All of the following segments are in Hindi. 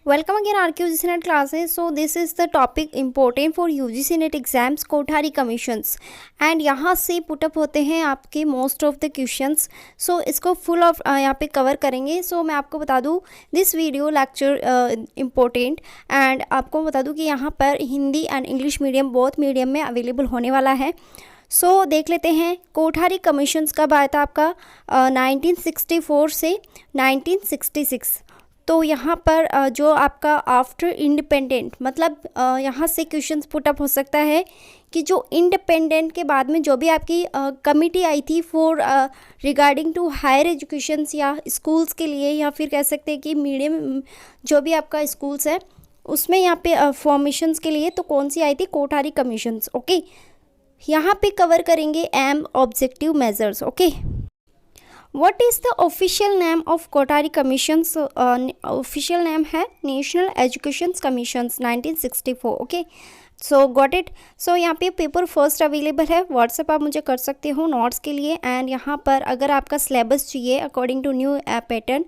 Welcome again RQGC NET classes. So this is the topic important for UGC NET exams, Kothari commissions and यहाँ से पुटअप होते हैं आपके मोस्ट ऑफ द क्वेश्चंस. सो इसको फुल ऑफ यहाँ पे कवर करेंगे. सो मैं आपको बता दूँ this video lecture important and आपको बता दूँ कि यहाँ पर Hindi and English medium both medium में अवेलेबल होने वाला है. सो देख लेते हैं कोठारी कमीशंस कब आया था आपका 1964 से 1966. तो यहाँ पर जो आपका आफ्टर इंडिपेंडेंट मतलब यहाँ से क्वेश्चंस पुटअप हो सकता है कि जो इंडिपेंडेंट के बाद में जो भी आपकी कमिटी आई थी for regarding to higher educations या स्कूल्स के लिए या फिर कह सकते हैं कि मीडियम जो भी आपका स्कूल्स है उसमें यहाँ पे फॉर्मेशंस के लिए तो कौन सी आई थी कोठारी कमीशंस. ओके यहाँ पे कवर करेंगे aim objective measures. Okay What is the official name of Kothari Commissions? Official name है National Education Commissions 1964. Okay, so got it. So यहाँ पे पेपर फर्स्ट अवेलेबल है. व्हाट्सएप आप मुझे कर सकते हो नोट्स के लिए. एंड यहाँ पर अगर आपका सिलेबस चाहिए अकॉर्डिंग टू न्यू पैटर्न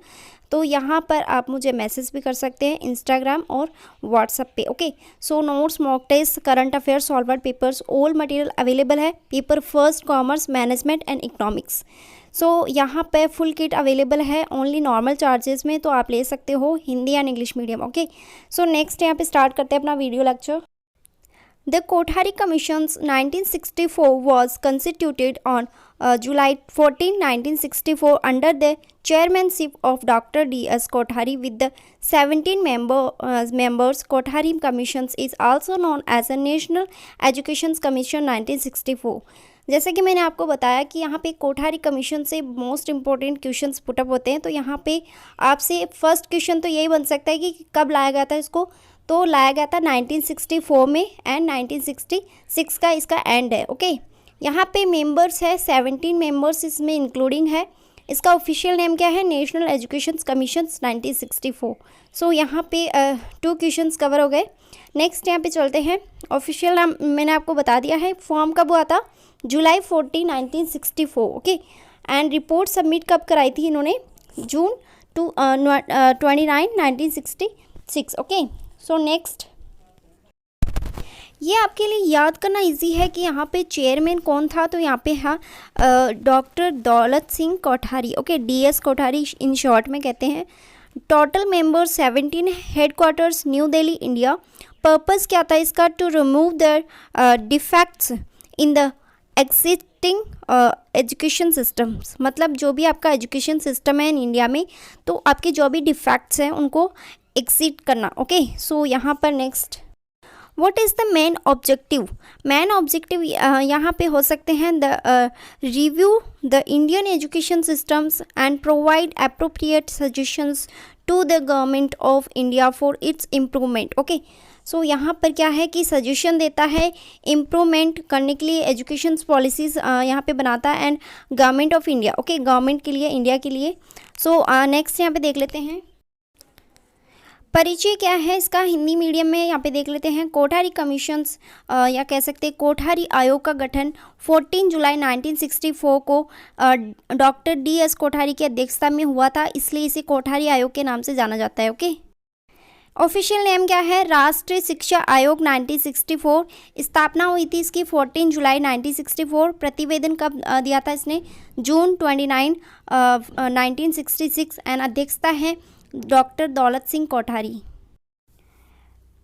तो यहाँ पर आप मुझे मैसेज भी कर सकते हैं इंस्टाग्राम और व्हाट्सएप पे. Okay so notes mock test current affairs solved papers all material available है. Paper first commerce management and economics. So यहाँ पे फुल किट अवेलेबल है ओनली नॉर्मल चार्जेस में तो आप ले सकते हो Hindi and English medium. Okay so next यहाँ पे स्टार्ट करते हैं अपना video lecture. The Kothari Commissions 1964 was constituted on July 14, 1964 under the chairmanship of Dr. D.S. Kothari with the 17 members. Kothari Commissions is also known as the National Education Commission 1964. जैसे कि मैंने आपको बताया कि यहाँ पे कोठारी कमीशन से मोस्ट इम्पोर्टेंट क्वेश्चंस पुटअप होते हैं. तो यहाँ पे आपसे फर्स्ट क्वेश्चन तो यही बन सकता है कि कब लाया गया था इसको. तो लाया गया था 1964 में एंड 1966 का इसका एंड है. ओके यहाँ पे मेंबर्स है 17 मेंबर्स इसमें इंक्लूडिंग है. इसका ऑफिशियल नेम क्या है नेशनल एजुकेशन कमीशन 1964. सो यहाँ पे 2 क्वेश्चंस कवर हो गए. नेक्स्ट यहाँ पे चलते हैं. ऑफिशियल नाम मैंने आपको बता दिया है. फॉर्म कब हुआ था जुलाई 14, 1964. ओके एंड रिपोर्ट सबमिट कब कराई थी इन्होंने जून 29, 1966. ओके सो नेक्स्ट ये आपके लिए याद करना इजी है कि यहाँ पे चेयरमैन कौन था. तो यहाँ पे हाँ doctor Daulat Singh Kothari. Okay DS Kothari in short में कहते हैं. Total member 17. Headquarters new Delhi India. Purpose क्या था इसका to remove the defects in the existing education systems. मतलब जो भी आपका एजुकेशन सिस्टम है इन इंडिया में तो आपके जो भी डिफेक्ट्स हैं उनको एग्जिट करना. ओके सो यहाँ पर next what is the main objective. Main objective यहाँ पे हो सकते हैं the review the Indian education systems and provide appropriate suggestions to the government of India for its improvement. Okay so यहाँ पर क्या है कि सजेशन देता है इम्प्रूवमेंट करने के लिए एजुकेशन पॉलिसीज़ यहाँ पे बनाता है and government of India. Okay government के लिए इंडिया के लिए. सो नेक्स्ट यहाँ पे देख लेते हैं परिचय क्या है इसका हिंदी मीडियम में. यहाँ पे देख लेते हैं कोठारी कमीशंस या कह सकते हैं कोठारी आयोग का गठन 14 जुलाई 1964 को डॉक्टर DS कोठारी की अध्यक्षता में हुआ था. इसलिए इसे कोठारी आयोग के नाम से जाना जाता है. ओके ऑफिशियल नेम क्या है राष्ट्रीय शिक्षा आयोग 1964. स्थापना हुई थी इसकी 14 जुलाई 1964. प्रतिवेदन कब दिया था इसने जून 29, 1966 एंड अध्यक्षता है doctor Daulat Singh Kothari.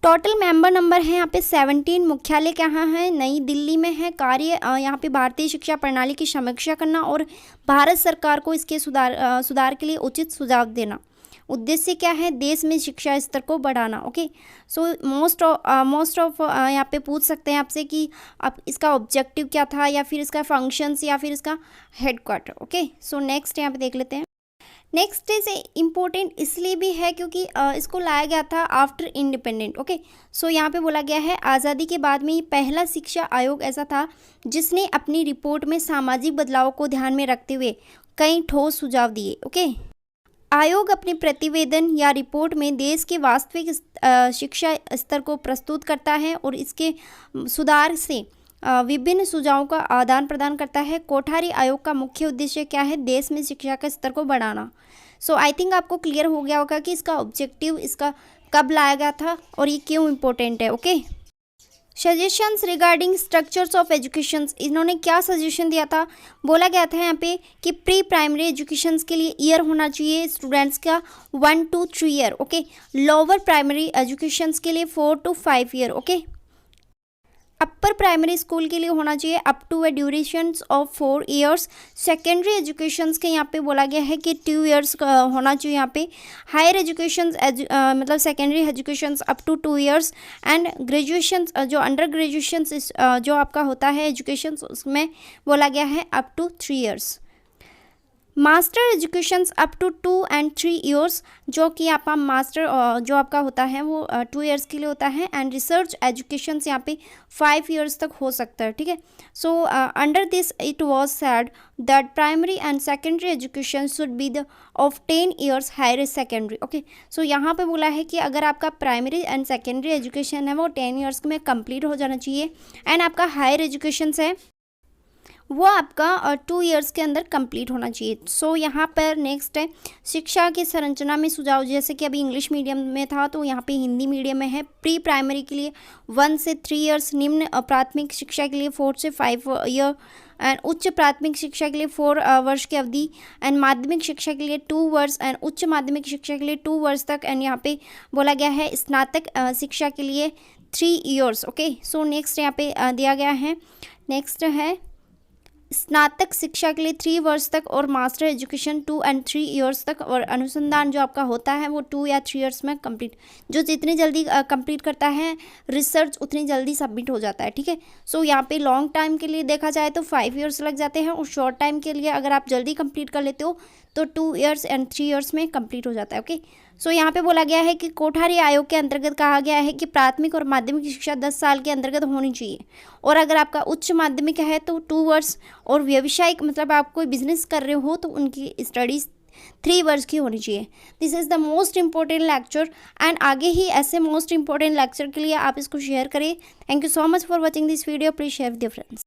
Total member number है यहाँ पे 17. मुख्यालय कहाँ है नई दिल्ली में है. कार्य यहाँ पे भारतीय शिक्षा प्रणाली की समीक्षा करना और भारत सरकार को इसके सुधार के लिए उचित सुझाव देना. उद्देश्य क्या है देश में शिक्षा स्तर को बढ़ाना. ओके सो मोस्ट ऑफ यहाँ पे पूछ सकते हैं आपसे कि आप इसका ऑब्जेक्टिव क्या था या फिर इसका फंक्शंस या फिर इसका हेडक्वार्टर. ओके सो नेक्स्ट यहाँ पे देख लेते हैं. नेक्स्ट इज इम्पोर्टेंट इसलिए भी है क्योंकि इसको लाया गया था आफ्टर इंडिपेंडेंट. ओके सो यहाँ पे बोला गया है आज़ादी के बाद में पहला शिक्षा आयोग ऐसा था जिसने अपनी रिपोर्ट में सामाजिक बदलाव को ध्यान में रखते हुए कई ठोस सुझाव दिए. ओके आयोग अपने प्रतिवेदन या रिपोर्ट में देश के वास्तविक शिक्षा स्तर को प्रस्तुत करता है और इसके सुधार से विभिन्न सुझावों का आदान प्रदान करता है. कोठारी आयोग का मुख्य उद्देश्य क्या है देश में शिक्षा के स्तर को बढ़ाना. सो आई थिंक आपको क्लियर हो गया होगा कि इसका ऑब्जेक्टिव इसका कब लाया गया था और ये क्यों इम्पोर्टेंट है। Okay, suggestions regarding structures of education, इन्होंने क्या सजेशन दिया था, बोला गया था यहाँ पे कि प्री प्राइमरी एजुकेशन के लिए ईयर होना चाहिए स्टूडेंट्स का 1 to 3 year. Okay, lower primary education के लिए 4 to 5 year. Okay, upper primary school के लिए होना चाहिए up to a duration of 4 years. Secondary education के यहाँ पे बोला गया है कि 2 ईयर्स होना चाहिए यहाँ पे। हायर एजुकेशन मतलब secondary education up to 2 years and graduation जो अंडर ग्रेजुएशन जो आपका होता है एजुकेशन उसमें बोला गया है up to 3 years. Master education up to 2 and 3 years, जो कि आपका मास्टर जो आपका होता है वो 2 ईयर्स के लिए होता है एंड रिसर्च एजुकेशन यहाँ पे 5 ईयर्स तक हो सकता है। ठीक है, so under this it was said that primary and secondary education should be the of 10 years higher secondary. Okay, so यहाँ पे बोला है कि अगर आपका प्राइमरी एंड सेकेंडरी एजुकेशन है वो 10 ईयर्स में कंप्लीट हो जाना चाहिए एंड आपका हायर एजुकेशन है वो आपका 2 ईयर्स के अंदर कंप्लीट होना चाहिए। सो यहाँ पर नेक्स्ट है शिक्षा की संरचना में सुझाव, जैसे कि अभी इंग्लिश मीडियम में था तो यहाँ पे हिंदी मीडियम में है। प्री प्राइमरी के लिए 1 से 3 ईयर्स, निम्न प्राथमिक शिक्षा के लिए 4 से 5 ईयर एंड उच्च प्राथमिक शिक्षा के लिए 4 वर्ष की अवधि एंड माध्यमिक शिक्षा के लिए 2 वर्ष एंड उच्च माध्यमिक शिक्षा के लिए 2 वर्ष तक एंड यहाँ पे बोला गया है स्नातक शिक्षा के लिए 3 ईयर्स। ओके, सो नेक्स्ट यहाँ पे दिया गया है, नेक्स्ट है स्नातक शिक्षा के लिए 3 वर्ष तक और मास्टर एजुकेशन 2 and 3 ईयर्स तक, और अनुसंधान जो आपका होता है वो 2 या 3 ईयर्स में कंप्लीट, जो जितनी जल्दी कंप्लीट करता है रिसर्च उतनी जल्दी सबमिट हो जाता है। ठीक है, सो यहाँ पे लॉन्ग टाइम के लिए देखा जाए तो 5 ईयर्स लग जाते हैं और शॉर्ट टाइम के लिए अगर आप जल्दी कंप्लीट कर लेते हो तो 2 ईयर्स एंड 3 ईयर्स में कंप्लीट हो जाता है। ओके, सो यहाँ पे बोला गया है कि कोठारी आयोग के अंतर्गत कहा गया है कि प्राथमिक और माध्यमिक शिक्षा 10 साल के अंतर्गत होनी चाहिए और अगर आपका उच्च माध्यमिक है तो 2 वर्ष और व्यावसायिक मतलब आप कोई बिजनेस कर रहे हो तो उनकी स्टडीज़ 3 वर्ष की होनी चाहिए। This is the most important lecture and आगे ही ऐसे मोस्ट इंपॉर्टेंट लेक्चर के लिए आप इसको शेयर करें। Thank you so much for watching this video, please share with your friends.